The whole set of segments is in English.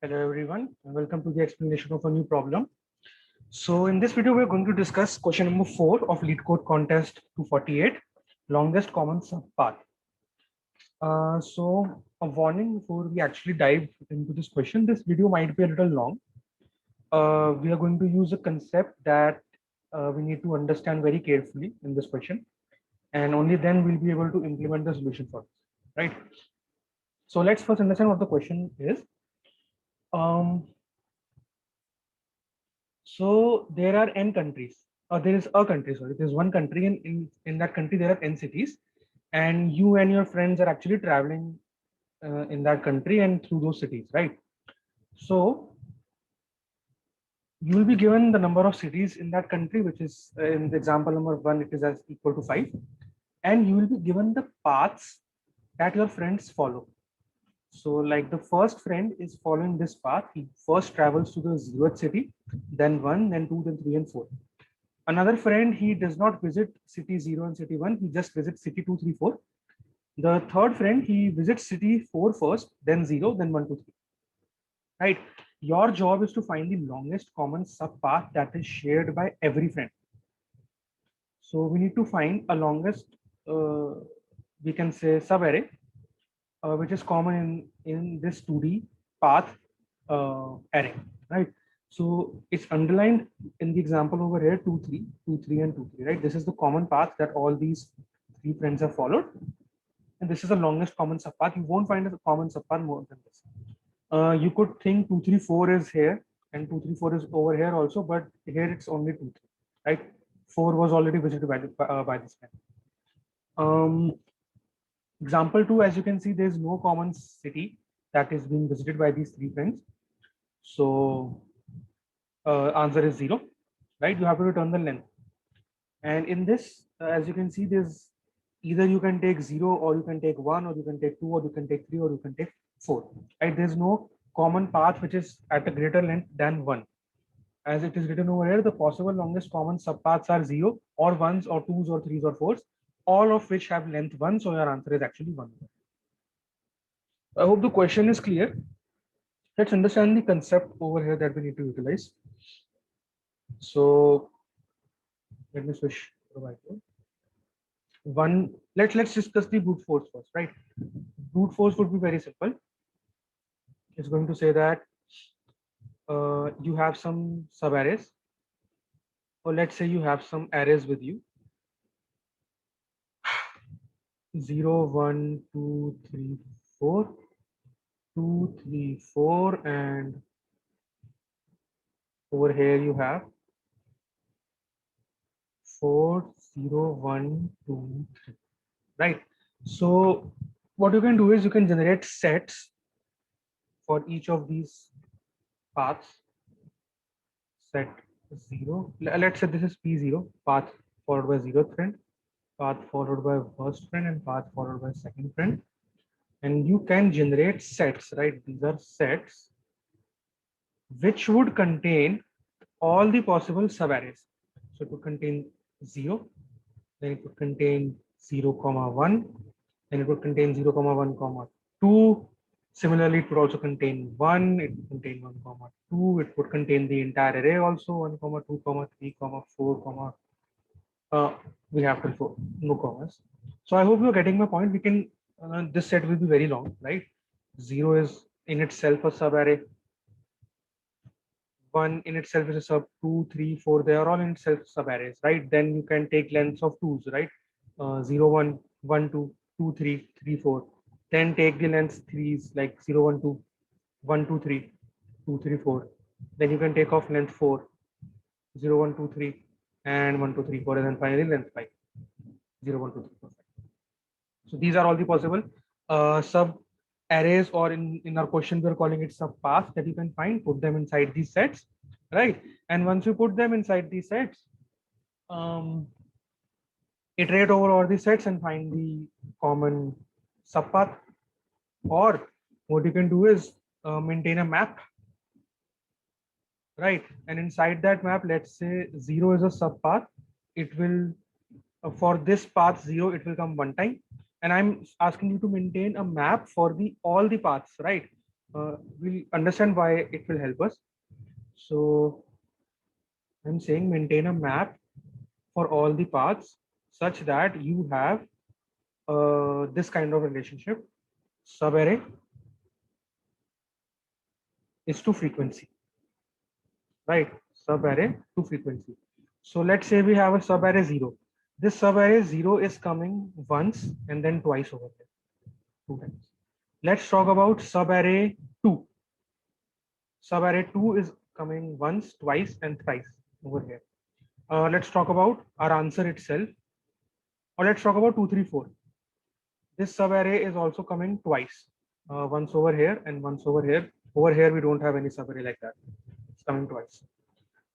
Hello everyone, and welcome to the explanation of a new problem. So in this video, we're going to discuss question number 4 of Lead Code Contest 248, longest common subpath. So a warning before we actually dive into this question, this video might be a little long. We are going to use a concept that we need to understand very carefully in this question, and only then we'll be able to implement the solution for this, right? So let's first understand what the question is. Um, So there are n countries, or there is a country, sorry, there's one country, and in that country there are n cities, and you and your friends are actually traveling in that country and through those cities, right? So you will be given the number of cities in that country, which is in the example number 1, it is as equal to 5, and you will be given the paths that your friends follow. So like the first friend is following this path. He first travels to the 0th city, then 1, then 2, then 3, and 4. Another friend, he does not visit city 0 and city 1, he just visits city 2, 3, 4. The third friend, he visits city 4 first, then 0, then 1, 2, 3. Right? Your job is to find the longest common subpath that is shared by every friend. So we need to find a longest, we can say subarray, which is common in this 2D path array, right? So it's underlined in the example over here, 2, 3, 2, 3, and 2, 3, right? This is the common path that all these three friends have followed. And this is the longest common subpath. You won't find a common subpath more than this. You could think 2, 3, 4 is here and 2, 3, 4 is over here also, but here it's only 2, 3, right? 4 was already visited by this man. Example 2, as you can see, there's no common city that is being visited by these three friends. So answer is 0, right? You have to return the length. And in this, as you can see, there's either you can take 0 or you can take 1 or you can take 2 or you can take 3 or you can take 4, right? There's no common path which is at a greater length than 1. As it is written over here, the possible longest common subpaths are 0 or 1s or 2s or 3s or 4s, all of which have length 1. So your answer is actually 1. I hope the question is clear. Let's understand the concept over here that we need to utilize. So let me switch to the whiteboard. Let's discuss the brute force first, right? Brute force would be very simple. It's going to say that you have some subarrays, or let's say you have some arrays with you, 0, 1, 2, 3, 4, 2, 3, 4, and over here you have 4, 0, 1, 2, 3, right? So what you can do is you can generate sets for each of these paths. Set 0. Let's say this is P0, path followed by 0th friend, path followed by first friend, and path followed by second friend. And you can generate sets, right? These are sets which would contain all the possible subarrays. So it would contain 0, then it would contain 0, 1, then it would contain 0, 1, 2. Similarly, it would also contain 1, it would contain 1, 2, it would contain the entire array also, 1, 2, 3, 4, we have control, no commas. So I hope you're getting my point. We can, this set will be very long, right? 0 is in itself a subarray. 1 in itself is a sub, 2, 3, 4, they are all in itself subarrays, right? Then you can take lengths of 2s, right? 0, 1, 1, 2, 2, 3, 3, 4. Then take the lengths 3s like 0, 1, 2, 1, 2, 3, 2, 3, 4. Then you can take off length 4, 0, 1, 2, 3, and 1, 2, 3, 4, and then finally length 5, 0, 1, 2, 3, 4, 5. So these are all the possible sub arrays, or in our question we're calling it sub paths that you can find. Put them inside these sets, right? And once you put them inside these sets, iterate over all these sets and find the common subpath. Or what you can do is maintain a map, right? And inside that map, let's say 0 is a subpath. It will for this path 0, it will come one time, and I'm asking you to maintain a map for the all the paths, right? we'll understand why it will help us. So I'm saying maintain a map for all the paths such that you have this kind of relationship. Subarray is to frequency, right? Subarray to frequency. So let's say we have a subarray 0. This subarray 0 is coming once and then twice over here, 2 times. Let's talk about subarray 2. Subarray 2 is coming once, twice, and thrice over here. Let's talk about our answer itself, or let's talk about 2, 3, 4. This subarray is also coming twice, once over here and once over here. Over here, we don't have any subarray like that. It's coming twice.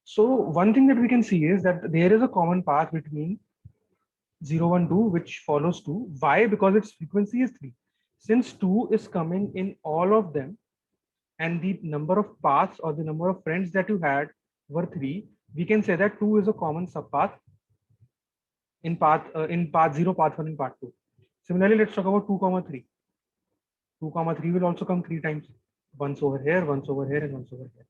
So one thing that we can see is that there is a common path between 0, 1, 2, which follows 2. Why? Because its frequency is 3. Since 2 is coming in all of them, and the number of paths or the number of friends that you had were 3, we can say that 2 is a common subpath in path 0, path 1, and path 2. Similarly, let's talk about 2, 3. 2, 3 will also come 3 times. Once over here, once over here, and once over here.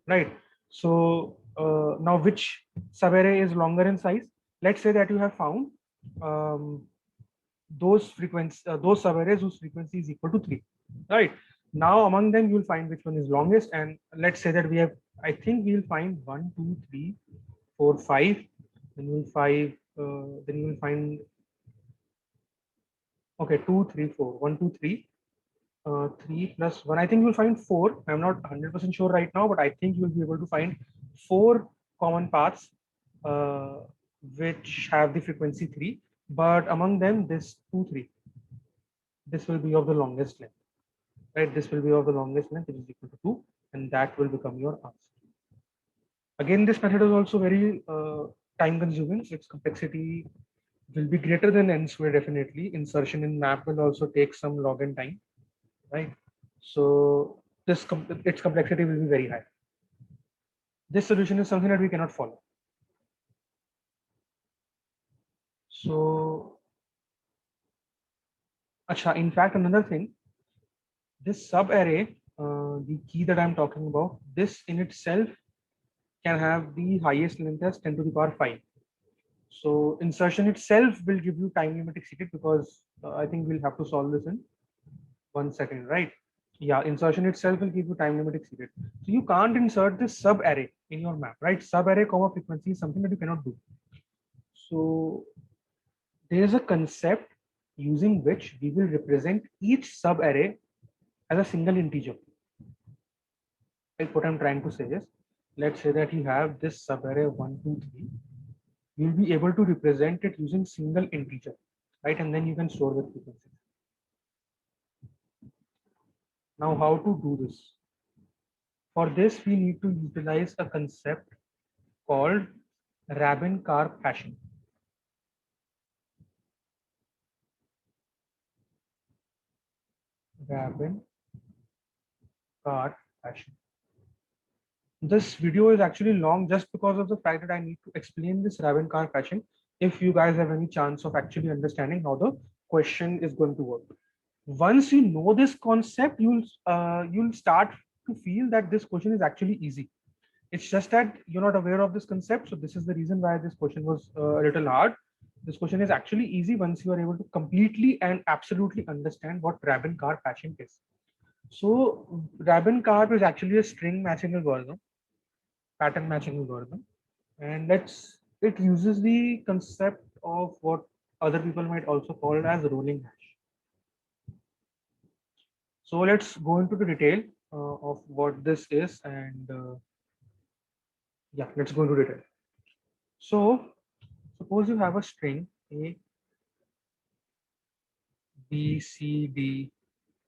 Right. So now which subarray is longer in size? Let's say that you have found those subarrays whose frequency is equal to 3. Right. Now among them, you will find which one is longest. And let's say that we have, I think we will find 1, 2, 3, 4, 5. Then you will find, okay, 2, 3, 4. 1, 2, 3. 3 plus 1. I think you'll find 4. I'm not 100% sure right now, but I think you'll be able to find 4 common paths which have the frequency 3. But among them, this 2, 3. This will be of the longest length, right? This will be of the longest length, which is equal to 2, and that will become your answer. Again, this method is also very time consuming. Its complexity will be greater than n square definitely. Insertion in map will also take some log n time, right? So its complexity will be very high. This solution is something that we cannot follow. So, in fact, another thing, this subarray, the key that I'm talking about, this in itself can have the highest length as 10 to the power 5. So insertion itself will give you time limit exceeded, because I think we'll have to solve this in 1 second, right? Yeah, insertion itself will give you time limit exceeded. So you can't insert this sub array in your map, right? Sub array comma frequency is something that you cannot do. So there is a concept using which we will represent each sub array as a single integer. Like what I'm trying to say is, let's say that you have this sub array 1, 2, 3. You'll be able to represent it using single integer, right? And then you can store the frequency. Now, how to do this? For this, we need to utilize a concept called Rabin-Karp hashing. Rabin-Karp hashing. This video is actually long just because of the fact that I need to explain this Rabin-Karp hashing if you guys have any chance of actually understanding how the question is going to work. Once you know this concept, you'll start to feel that this question is actually easy. It's just that you're not aware of this concept. So this is the reason why this question was a little hard. This question is actually easy once you are able to completely and absolutely understand what Rabin-Karp hashing is. So Rabin-Karp is actually a string matching algorithm, pattern matching algorithm, and it uses the concept of what other people might also call it as rolling hash. So let's go into the detail of what this is, and yeah, let's go into detail. So suppose you have a string A, B, C, D,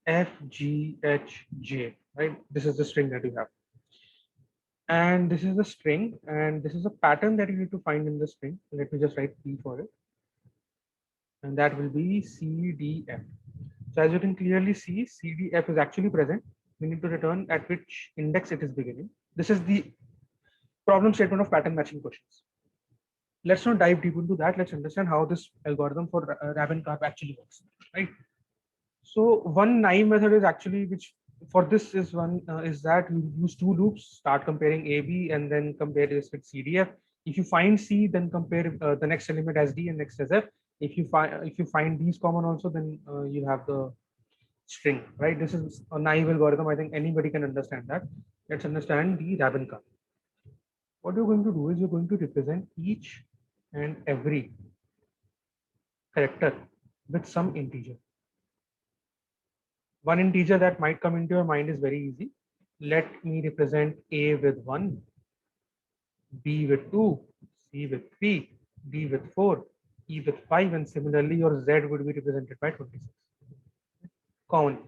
F, G, H, J, right? This is the string that you have. And this is the string, and this is a pattern that you need to find in the string. Let me just write P for it. And that will be C, D, F. So as you can clearly see, C, D, F is actually present. We need to return at which index it is beginning. This is the problem statement of pattern matching questions. Let's not dive deep into that. Let's understand how this algorithm for Rabin-Karp actually works, right? So one naive method is actually which for this is one is that you use two loops, start comparing AB and then compare this with CDF. If you find C, then compare the next element as D and next as F. If you find these common also, then you have the string, right? This is a naive algorithm. I think anybody can understand that. Let's understand the Rabin curve. What you're going to do is you're going to represent each and every character with some integer. One integer that might come into your mind is very easy. Let me represent A with 1, B with 2, C with 3, D with 4, E with 5, and similarly your Z would be represented by 26. Common.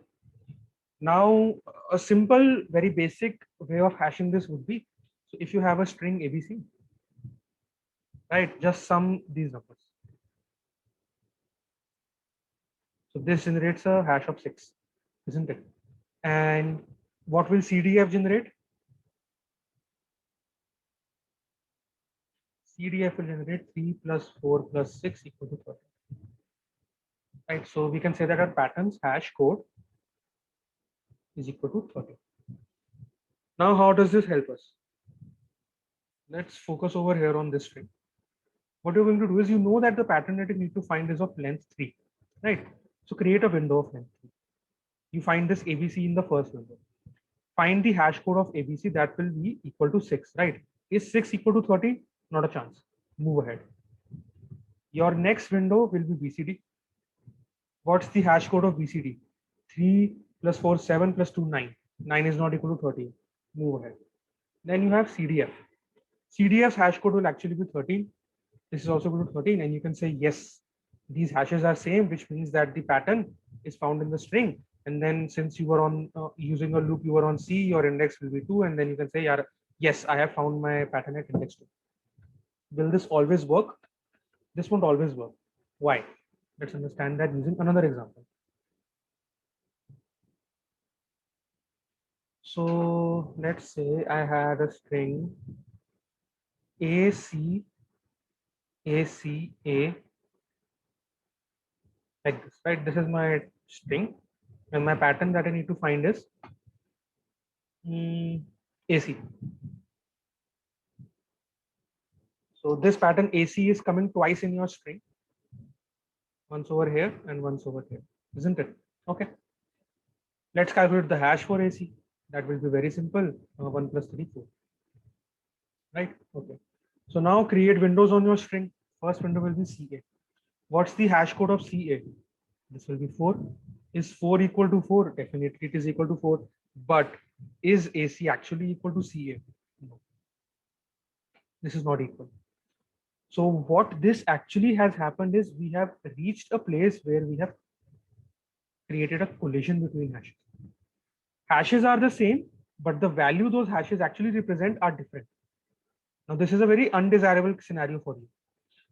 Now, a simple, very basic way of hashing this would be, so if you have a string ABC, right, just sum these numbers. So this generates a hash of 6, isn't it? And what will CDF generate? CDF will generate 3 plus 4 plus 6 equal to 30. Right, so we can say that our patterns hash code is equal to 30. Now, how does this help us? Let's focus over here on this string. What you're going to do is, you know that the pattern that you need to find is of length 3, right? So create a window of length 3. You find this ABC in the first window. Find the hash code of ABC that will be equal to 6, right? Is 6 equal to 30? Not a chance. Move ahead. Your next window will be BCD. What's the hash code of BCD? 3 plus 4, 7 plus 2, 9. 9 is not equal to 30. Move ahead. Then you have CDF. CDF's hash code will actually be 13. This is also equal to 13. And you can say, yes, these hashes are same, which means that the pattern is found in the string. And then since you were on using a loop, you were on C, your index will be 2. And then you can say, yeah, yes, I have found my pattern at index 2. Will this always work? This won't always work. Why? Let's understand that using another example. So let's say I had a string AC, ACA, like this, right? This is my string, and my pattern that I need to find is AC. So this pattern AC is coming twice in your string, once over here and once over here, isn't it? Okay. Let's calculate the hash for AC. That will be very simple. 1 plus 3, 4. Right? Okay. So now create windows on your string. First window will be CA. What's the hash code of CA? This will be 4. Is 4 equal to 4? Definitely it is equal to 4. But is AC actually equal to CA? No. This is not equal. So what this actually has happened is, we have reached a place where we have created a collision between hashes. Hashes are the same, but the value those hashes actually represent are different. Now, this is a very undesirable scenario for you.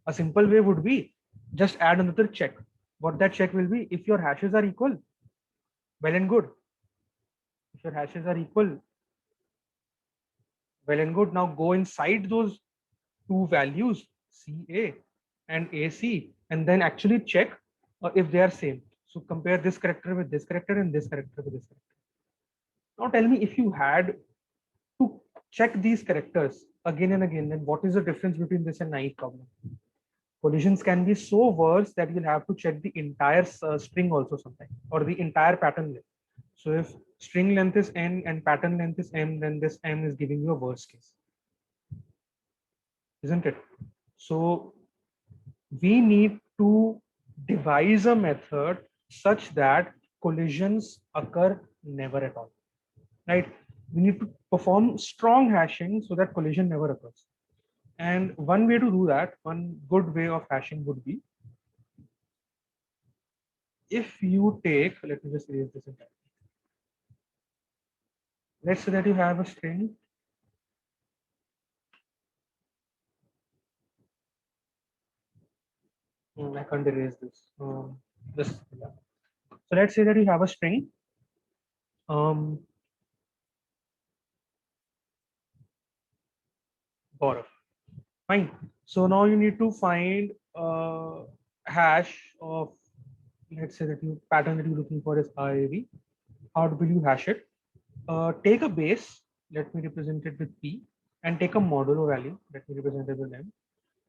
A simple way would be, just add another check. What that check will be, if your hashes are equal, well and good. If your hashes are equal, well and good. Now go inside those two values, CA and AC, and then actually check if they are same. So compare this character with this character and this character with this character. Now tell me, if you had to check these characters again and again, then what is the difference between this and naive problem? Collisions can be so worse that you'll have to check the entire string also sometimes, or the entire pattern length. So if string length is n and pattern length is m, then this m is giving you a worst case, isn't it? So we need to devise a method such that collisions occur never at all, right? We need to perform strong hashing so that collision never occurs. And one way to do that, one good way of hashing would be, if you take, let me just erase this entire. Let's say that you have a string I can't erase this. Yeah. So let's say that you have a string. Gaurav. Fine. So now you need to find a hash of, let's say that you pattern that you're looking for is RAV. How will you hash it? take a base, let me represent it with P, and take a modulo value, let me represent it with M.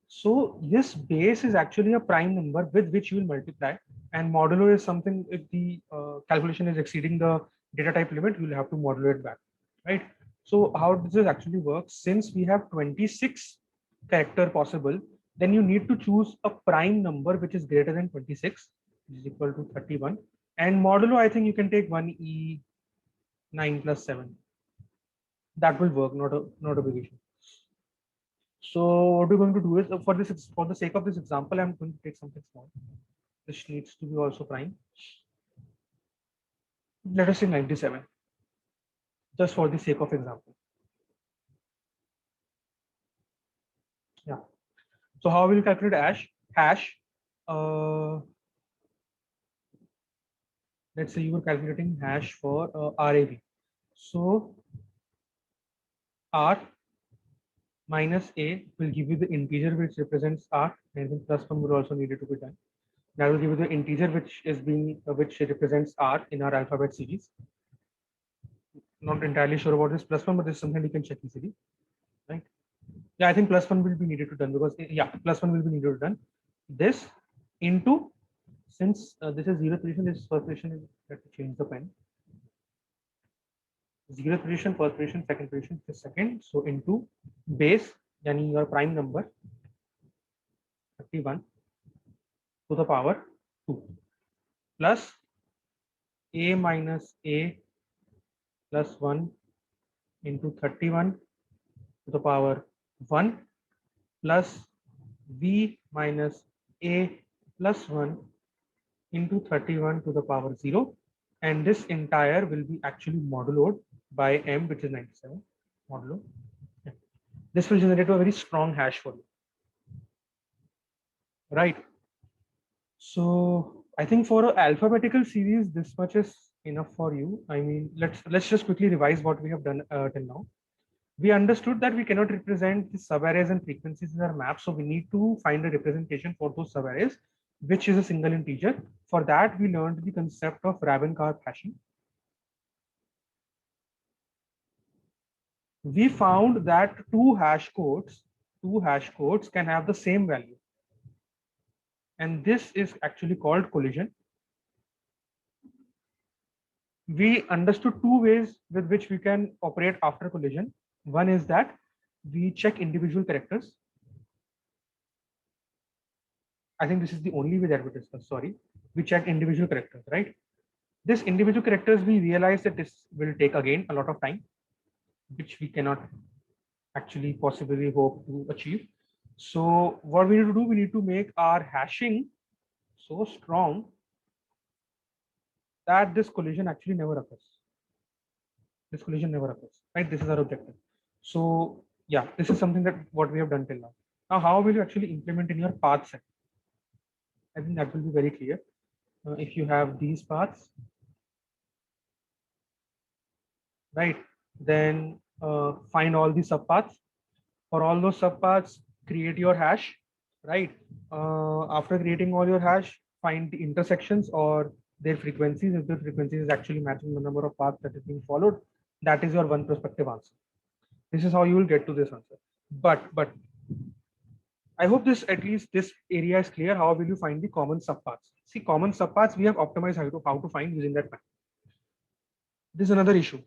So this base is actually a prime number with which you will multiply, and modulo is something, if the calculation is exceeding the data type limit, you will have to modulo it back, right? So how does this actually work? Since we have 26 character possible, then you need to choose a prime number which is greater than 26, which is equal to 31. And modulo, I think you can take 1e 9 plus 7. That will work, not a big issue. So what we're going to do is, for the sake of this example, I'm going to take something small. This needs to be also prime. Let us say 97, just for the sake of example. Yeah. So how will you calculate hash? Uh, let's say you were calculating hash for RAV. So R minus A will give you the integer which represents R, and then plus one would also needed to be done. That will give you the integer which is being which represents R in our alphabet series. Not entirely sure about this plus one, but this is something we can check easily, right? Yeah, I think plus one will be needed to done, because yeah, plus one will be needed to done. This into, since this is zero position, this first position is, let me change the pen. Zero position, first position, second position, the second. So into base, yani your prime number 31 to the power 2 plus a minus a plus 1 into 31 to the power 1 plus v minus a plus 1 into 31 to the power 0, and this entire will be actually moduloed by m, which is 97 modulo. This will generate a very strong hash for you, right? So I think for an alphabetical series, this much is enough for you. I mean, let's just quickly revise what we have done till now. We understood that we cannot represent the subarrays and frequencies in our map, so we need to find a representation for those subarrays, which is a single integer. For that, we learned the concept of Raven-Karp hashing. We found that two hash codes can have the same value, and this is actually called collision. We understood two ways with which we can operate after collision. One is that we check individual characters. I think this is the only way that we discuss. Sorry, we check individual characters, right? This individual characters, we realize that this will take again a lot of time, which we cannot actually possibly hope to achieve. So what we need to do, we need to make our hashing so strong that this collision actually never occurs. This collision never occurs, right? This is our objective. So yeah, this is something that what we have done till now. Now, how will you actually implement in your path set? I think that will be very clear. If you have these paths, right, then find all the subpaths. For all those subpaths, create your hash, right? After creating all your hash, find the intersections or their frequencies. If the frequency is actually matching the number of paths that is being followed, that is your one prospective answer. This is how you will get to this answer. But I hope this, at least this area is clear. How will you find the common subpaths? See, common subpaths we have optimized how to find using that map. This is another issue.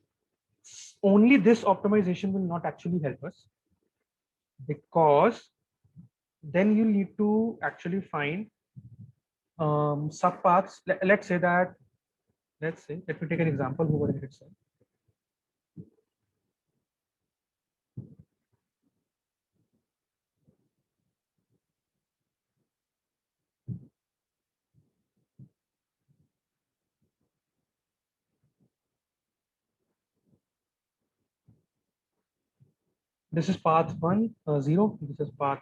Only this optimization will not actually help us, because then you need to actually find subpaths. Let's say that, let me take an example over here itself. This is path 1, 0. This is path,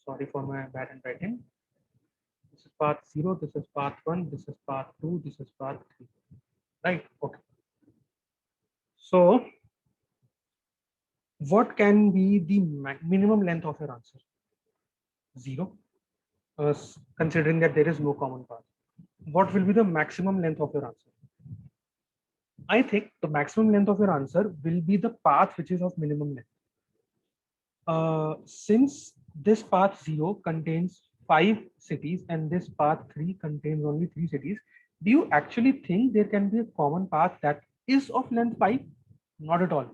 sorry for my bad handwriting. This is path 0. This is path 1. This is path 2. This is path 3. Right. Okay. So what can be the minimum length of your answer? 0. Considering that there is no common path. What will be the maximum length of your answer? I think the maximum length of your answer will be the path which is of minimum length. Since this path 0 contains 5 cities and this path 3 contains only 3 cities, do you actually think there can be a common path that is of length 5? Not at all.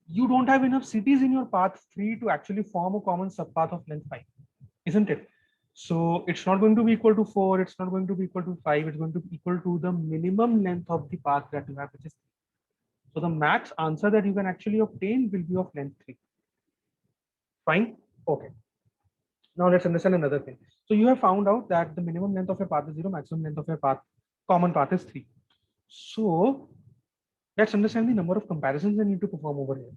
You don't have enough cities in your path 3 to actually form a common subpath of length 5, isn't it? So it's not going to be equal to 4, it's not going to be equal to 5, it's going to be equal to the minimum length of the path that you have, which is 3. So the max answer that you can actually obtain will be of length 3. Fine. Okay. Now let's understand another thing. So you have found out that the minimum length of your path is 0, maximum length of your path, common path is 3. So let's understand the number of comparisons I need to perform over here.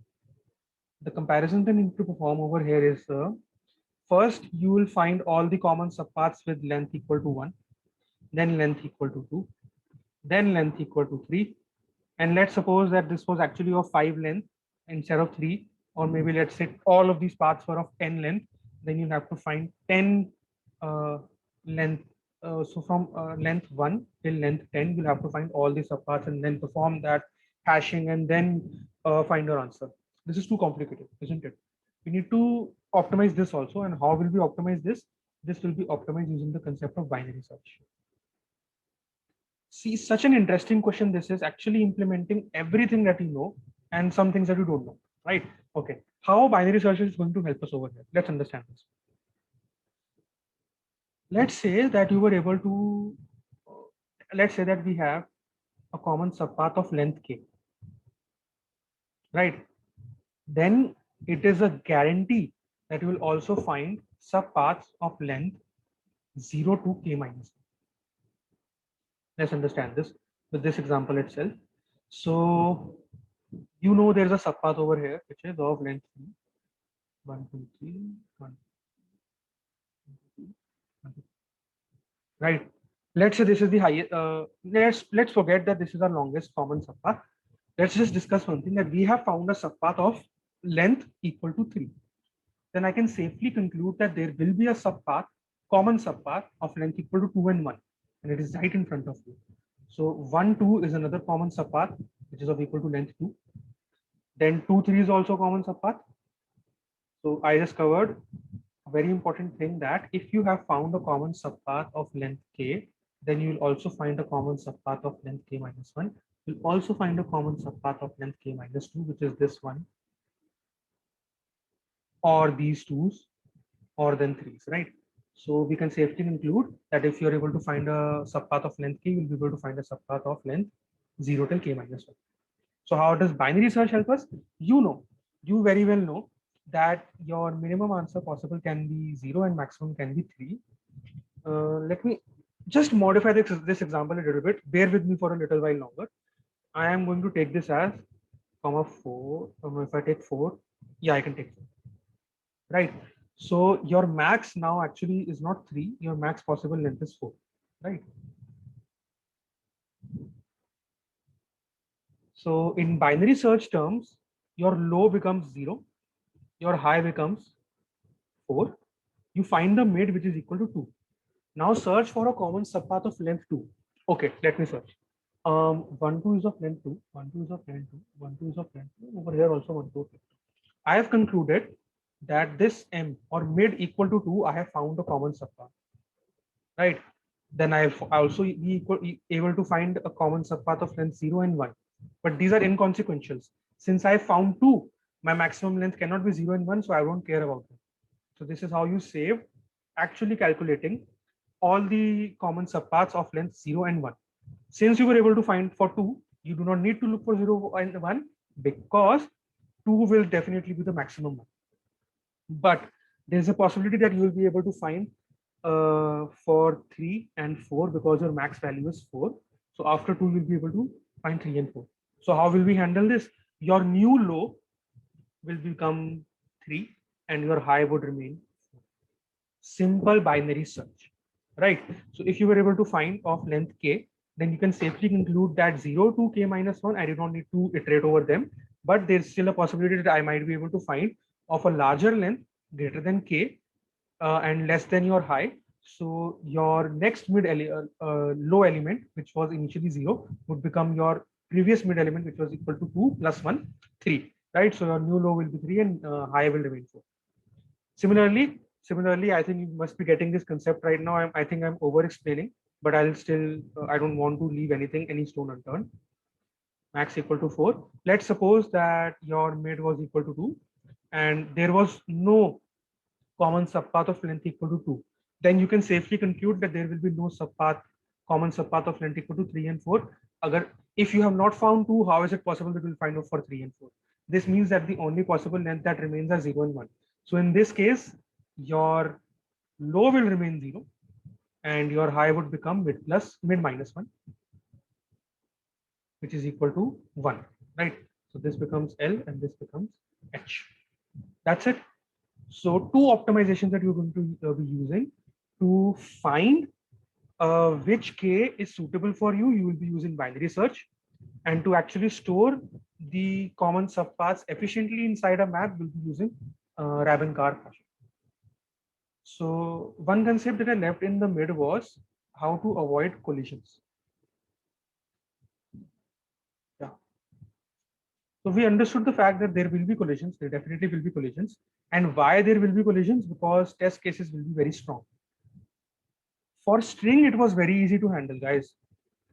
The comparisons I need to perform over here is first you will find all the common subpaths with length equal to 1, then length equal to 2, then length equal to 3. And let's suppose that this was actually of 5 length instead of 3, or maybe let's say all of these paths were of 10 length, then you have to find 10 length. So from length 1 till length 10, you'll have to find all these subpaths and then perform that hashing and then find your answer. This is too complicated, isn't it? We need to optimize this also. And how will we optimize this? This will be optimized using the concept of binary search. See, such an interesting question. This is actually implementing everything that you know and some things that you don't know, right? Okay. How binary search is going to help us over here? Let's understand this. Let's say that you were able to, let's say that we have a common subpath of length k, right? Then it is a guarantee that you will also find subpaths of length 0 to k minus. Let's understand this with this example itself. So you know there's a subpath over here which is of length 3, 1, 2, 3, 1, 2, 1, 2. Right. Let's say this is the highest. Let's forget that this is our longest common subpath. Let's just discuss one thing, that we have found a subpath of length equal to 3. Then I can safely conclude that there will be a subpath, common subpath of length equal to 2 and 1, and it is right in front of you. So 1, 2 is another common subpath which is of equal to length 2. Then 2, 3 is also common subpath. So I just covered a very important thing, that if you have found a common subpath of length k, then you will also find a common subpath of length k minus 1. You'll also find a common subpath of length k minus 2, which is this one, or these twos, or then threes, right? So we can safely conclude that if you're able to find a subpath of length k, you'll be able to find a subpath of length 0 till k minus 1. So how does binary search help us? You very well know that your minimum answer possible can be 0 and maximum can be 3. Let me just modify this example a little bit. Bear with me for a little while longer. I am going to take this as comma 4. If I take 4, yeah, I can take 4. Right. So your max now actually is not 3. Your max possible length is 4. Right. So in binary search terms, your low becomes 0, your high becomes 4. You find the mid, which is equal to 2. Now search for a common subpath of length 2. Okay, let me search. 1, 2 is of length 2, 1, 2 is of length 2, 1, 2 is of length 2. Over here also 1, 2. I have concluded that this m or mid equal to 2, I have found a common subpath. Right. Then I have also be able to find a common subpath of length 0 and 1. But these are inconsequentials. Since I found 2, my maximum length cannot be 0 and 1, so I won't care about them. So this is how you save actually calculating all the common subpaths of length 0 and 1. Since you were able to find for 2, you do not need to look for 0 and 1, because 2 will definitely be the maximum one. But there's a possibility that you will be able to find for 3 and 4, because your max value is 4. So after 2, you'll be able to find 3 and 4. So how will we handle this? Your new low will become 3 and your high would remain 4. Simple binary search, right? So if you were able to find of length k, then you can safely conclude that 0 to k minus 1, I do not need to iterate over them, but there's still a possibility that I might be able to find of a larger length greater than k and less than your high. So your next low element, which was initially 0, would become your previous mid element, which was equal to 2 plus 1, 3, right? So your new low will be 3 and high will remain 4. Similarly, I think you must be getting this concept right now. I think I'm over explaining, but I'll still, I don't want to leave any stone unturned. Max equal to 4. Let's suppose that your mid was equal to 2 and there was no common subpath of length equal to 2. Then you can safely conclude that there will be no common subpath of length equal to 3 and 4. If you have not found 2, how is it possible that you will find out for 3 and 4? This means that the only possible length that remains are 0 and 1. So in this case, your low will remain 0 and your high would become mid minus 1, which is equal to 1, right? So this becomes L and this becomes H. That's it. So two optimizations that you're going to be using to find which K is suitable for you. You will be using binary search, and to actually store the common subpaths efficiently inside a map, we'll be using Rabin-Carr hashing. So one concept that I left in the mid was how to avoid collisions. Yeah. So we understood the fact that there will be collisions. There definitely will be collisions. And why there will be collisions? Because test cases will be very strong. For string, it was very easy to handle, guys.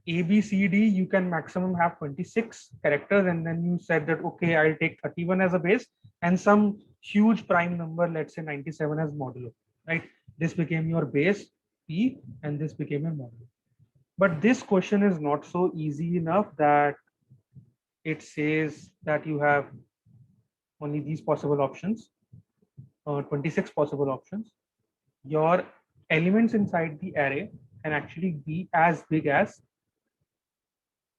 A, B, C, D, you can maximum have 26 characters, and then you said that, okay, I'll take 31 as a base and some huge prime number, let's say 97 as modulo, right? This became your base P and this became your modulo. But this question is not so easy enough that it says that you have only these possible options, 26 possible options. Your elements inside the array can actually be as big as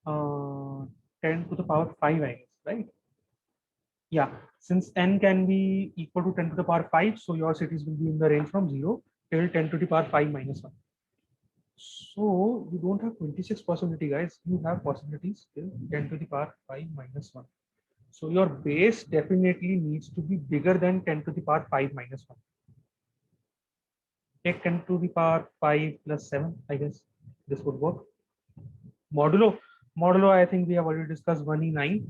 10 to the power 5, I guess, right? Yeah, since n can be equal to 10 to the power 5, so your cities will be in the range from 0 till 10 to the power 5 minus 1. So you don't have 26 possibility, guys. You have possibilities till 10 to the power 5 minus 1. So your base definitely needs to be bigger than 10 to the power 5 minus 1. Take 10 to the power 5 plus 7, I guess this would work. Modulo, I think we have already discussed 1e9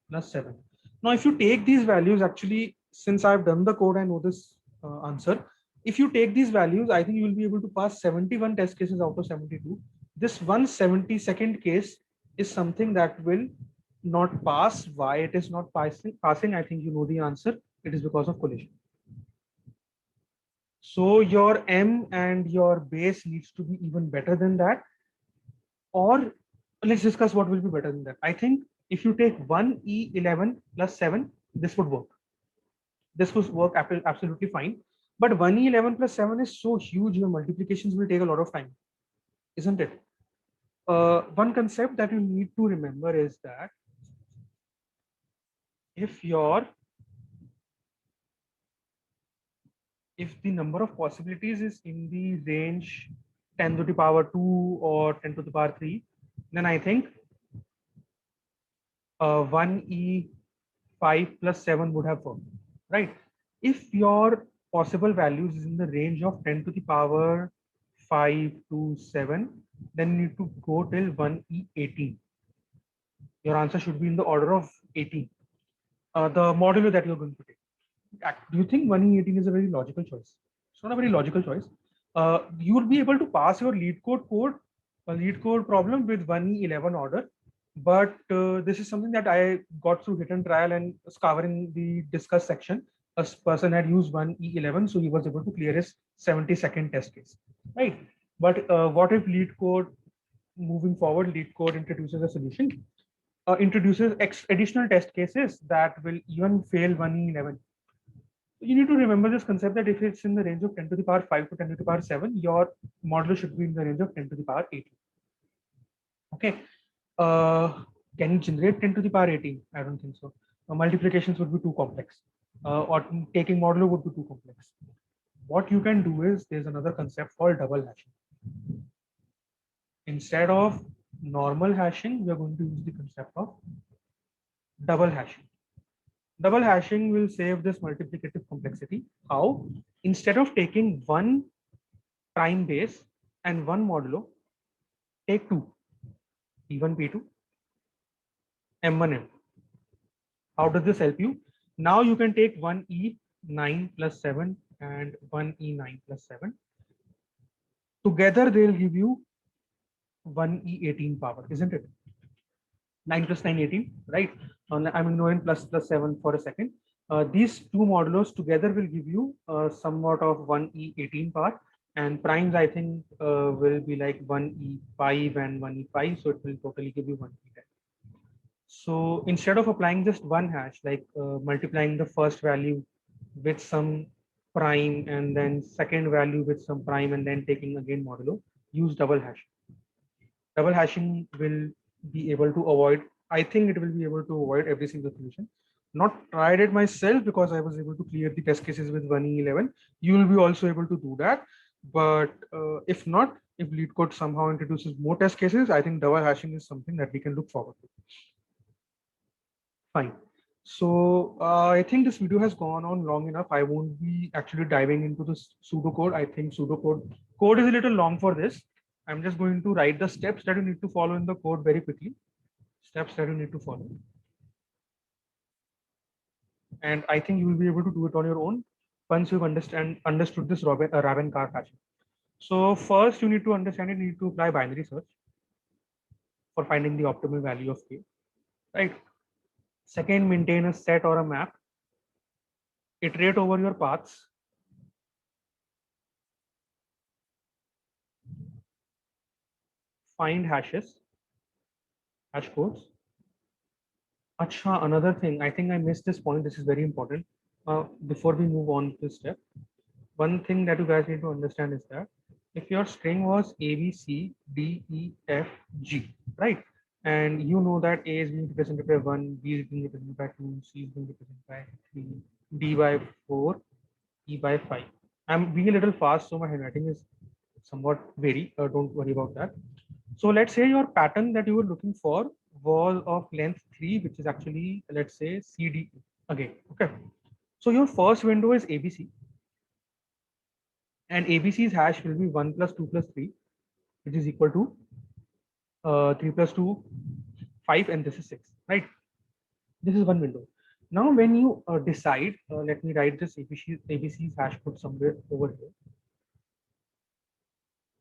plus 7. Now, if you take these values, actually, since I've done the code, I know this answer. If you take these values, I think you will be able to pass 71 test cases out of 72. This 172nd case is something that will not pass. Why it is not passing, I think you know the answer. It is because of collision. So your M and your base needs to be even better than that. Or let's discuss what will be better than that. I think if you take 1e11 plus 7, this would work. This would work absolutely fine. But 1e11 plus 7 is so huge, your multiplications will take a lot of time, isn't it? One concept that you need to remember is that if the number of possibilities is in the range 10 to the power 2 or 10 to the power 3, then I think 1e5 plus 7 would have worked, right? If your possible values is in the range of 10 to the power 5 to 7, then you need to go till 1e18. Your answer should be in the order of 18. The modulo that you're going to take. Do you think 1e18 is a very logical choice? It's not a very logical choice. You will be able to pass your lead code problem with 1e11 order. But this is something that I got through hit and trial and scouring the discuss section. A person had used 1e11, so he was able to clear his 72nd test case, right? But what if lead code moving forward, lead code introduces a solution, introduces additional test cases that will even fail 1e11. You need to remember this concept that if it's in the range of 10 to the power 5 to 10 to the power 7, your modulo should be in the range of 10 to the power 18. Okay. Can you generate 10 to the power 18? I don't think so. Multiplications would be too complex, or taking modulo would be too complex. What you can do is there's another concept called double hashing. Instead of normal hashing, we are going to use the concept of double hashing. Double hashing will save this multiplicative complexity. How? Instead of taking one prime base and one modulo, take two, P1, P2, M1M. How does this help you? Now you can take 1E9 plus 7 and 1E9 plus 7. Together they'll give you 1E18 power, isn't it? 9 plus 9, 18, right? I'm ignoring plus 7 for a second. These two modulos together will give you somewhat of 1E18 power, and primes I think will be like 1E5 and 1E5, so it will totally give you 1E10. So instead of applying just one hash, like multiplying the first value with some prime and then second value with some prime and then taking again modulo, use double hash. Double hashing will be able to avoid, I think it will be able to avoid every single solution. Not tried it myself because I was able to clear the test cases with 1E11. You will be also able to do that. But if not, if LeetCode somehow introduces more test cases, I think double hashing is something that we can look forward to. Fine. So I think this video has gone on long enough. I won't be actually diving into this pseudocode. I think code is a little long for this. I'm just going to write the steps that you need to follow in the code very quickly. Steps that you need to follow. And I think you will be able to do it on your own once you've understood this Raven car hashing. So first you need to understand it, you need to apply binary search for finding the optimal value of k, right? Second, maintain a set or a map. Iterate over your paths. Find hashes, hash codes. Acha, another thing, I think I missed this point. This is very important. Before we move on to this step, one thing that you guys need to understand is that if your string was A, B, C, D, E, F, G, right? And you know that A is being represented by 1, B is being represented by 2, C is being represented by 3, D by 4, E by 5. I'm being a little fast, so my handwriting is somewhat vary. Don't worry about that. So let's say your pattern that you were looking for was of length 3, which is actually, let's say, CD again. Okay. So your first window is ABC, and ABC's hash will be 1 plus 2 plus 3, which is equal to 3 plus 2, 5, and this is 6, right? This is one window. Now, when you decide, let me write this ABC's hash code somewhere over here.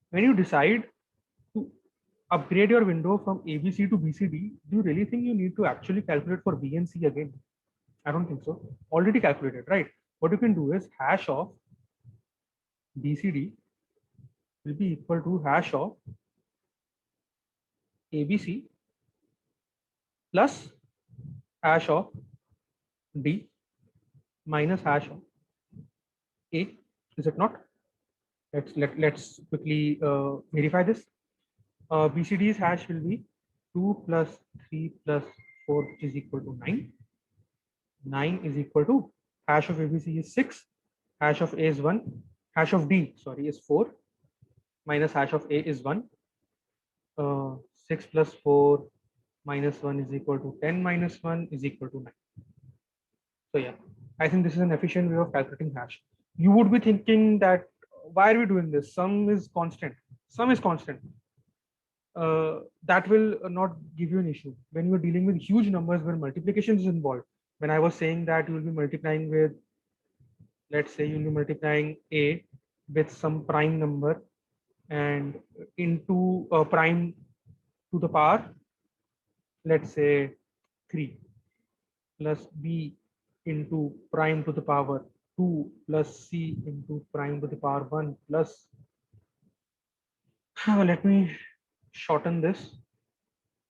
When you decide to upgrade your window from ABC to BCD, do you really think you need to actually calculate for B and C again? I don't think so. Already calculated, right? What you can do is hash of BCD will be equal to hash of ABC plus hash of D minus hash of A. Is it not? Let's quickly verify this. BCD's hash will be 2 plus 3 plus 4, which is equal to 9. 9 is equal to hash of ABC is 6, hash of A is 1, hash of D, sorry, is 4, minus hash of A is 1. 6 plus 4 minus 1 is equal to 10 minus 1 is equal to 9. So yeah, I think this is an efficient way of calculating hash. You would be thinking that why are we doing this? Sum is constant. Sum is constant. That will not give you an issue when you are dealing with huge numbers where multiplication is involved. When I was saying that you will be multiplying with, let's say you'll be multiplying A with some prime number and into a prime to the power, let's say 3 plus B into prime to the power 2 plus C into prime to the power 1 plus, let me shorten this.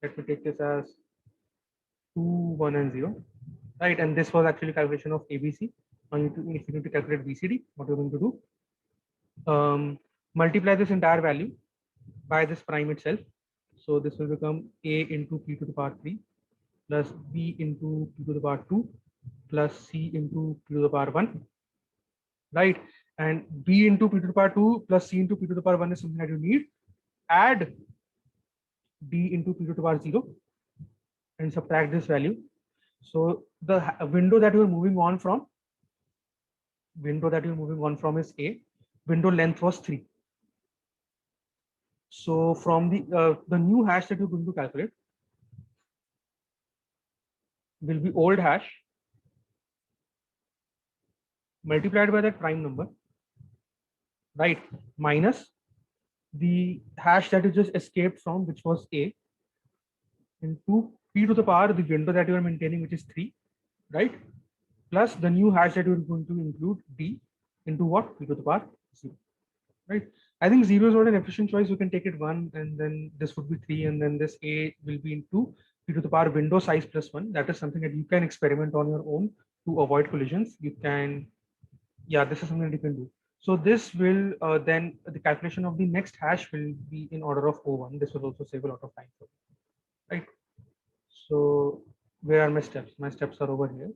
Let me take this as 2, 1, and 0, right? And this was actually calculation of ABC. Now, if you need to calculate BCD, what you're going to do, multiply this entire value by this prime itself. So this will become A into P to the power 3 plus B into P to the power 2 plus C into P to the power 1, right? And B into P to the power 2 plus C into P to the power 1 is something that you need. Add D into P to the power 0 and subtract this value. So the window that you're moving on from is A. Window length was 3. So from the new hash that you're going to calculate, will be old hash multiplied by that prime number, right? Minus the hash that you just escaped from, which was A, into p to the power, the window that you are maintaining, which is 3, right? Plus the new hash that you're going to include D into what? P to the power 0, right? I think 0 is not an efficient choice. You can take it 1, and then this would be 3, and then this A will be into P to the power window size plus 1. That is something that you can experiment on your own to avoid collisions. You can, yeah, this is something that you can do. So this will then the calculation of the next hash will be in order of O1. This will also save a lot of time for you, right? So where are my steps? My steps are over here.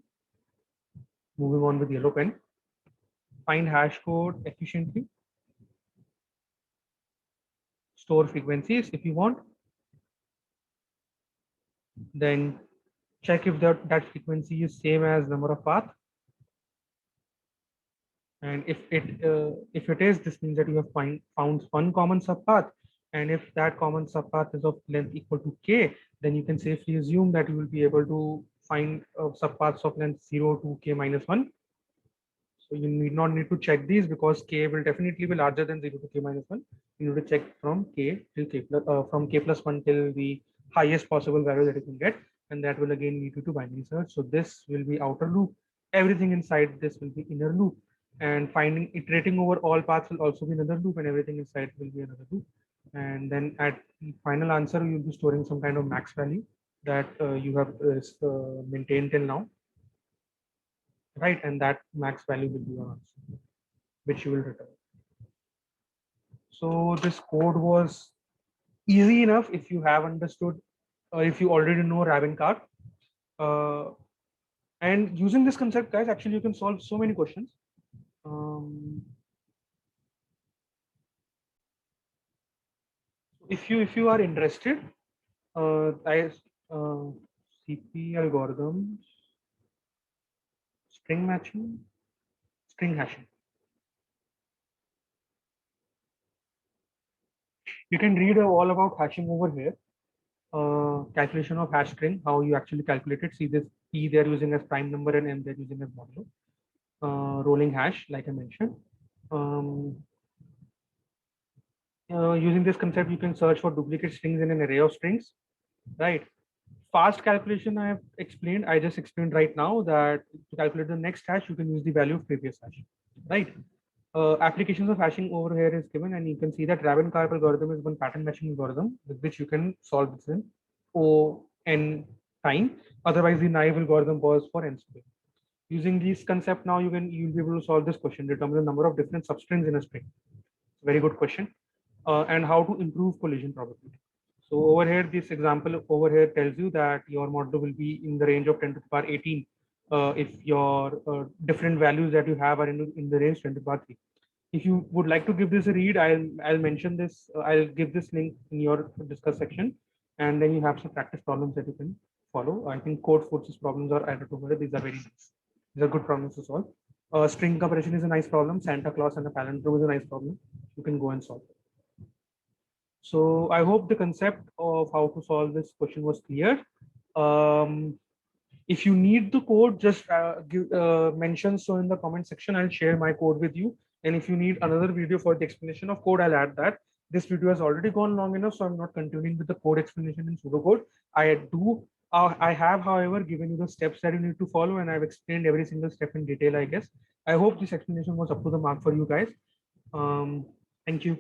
Moving on with yellow pen. Find hash code efficiently. Store frequencies if you want. Then check if that frequency is same as number of path. And if it is, this means that you have found one common subpath. And if that common subpath is of length equal to k, then you can safely assume that you will be able to find subpaths of length 0 to k minus 1. So you need to check these because k will definitely be larger than 0 to k minus 1. You need to check from k till k plus from k plus 1 till the highest possible value that you can get, and that will again lead you to binary search. So this will be outer loop. Everything inside this will be inner loop, and finding iterating over all paths will also be another loop, and everything inside will be another loop. And then at the final answer, you'll be storing some kind of max value that you have maintained till now, right? And that max value will be your answer, which you will return. So this code was easy enough if you have understood, if you already know Ravencart. And using this concept, guys, actually you can solve so many questions. If you are interested, CP algorithms, string matching, string hashing. You can read all about hashing over here. Calculation of hash string, how you actually calculate it. See this P they're using as prime number and M they're using as modulo. Rolling hash, like I mentioned. Using this concept, you can search for duplicate strings in an array of strings, right? Fast calculation I have explained. I just explained right now that to calculate the next hash, you can use the value of previous hash, right? Applications of hashing over here is given, and you can see that Ravencart algorithm is one pattern matching algorithm with which you can solve this in O(n) time. Otherwise, the naive algorithm was for n square. Using this concept now, you'll be able to solve this question, determine the number of different substrings in a string. Very good question. And how to improve collision probability. So over here, this example over here tells you that your model will be in the range of 10 to the power 18 if your different values that you have are in the range 10 to the power 3. If you would like to give this a read, I'll mention this. I'll give this link in your discuss section, and then you have some practice problems that you can follow. I think code forces problems are added over here. These are very nice. These are good problems to solve. String compression is a nice problem. Santa Claus and a palindrome is a nice problem. You can go and solve it. So I hope the concept of how to solve this question was clear. If you need the code, just mention so in the comment section. I'll share my code with you. And if you need another video for the explanation of code, I'll add that. This video has already gone long enough, so I'm not continuing with the code explanation in pseudocode. I have, however, given you the steps that you need to follow, and I've explained every single step in detail, I guess. I hope this explanation was up to the mark for you guys. Thank you.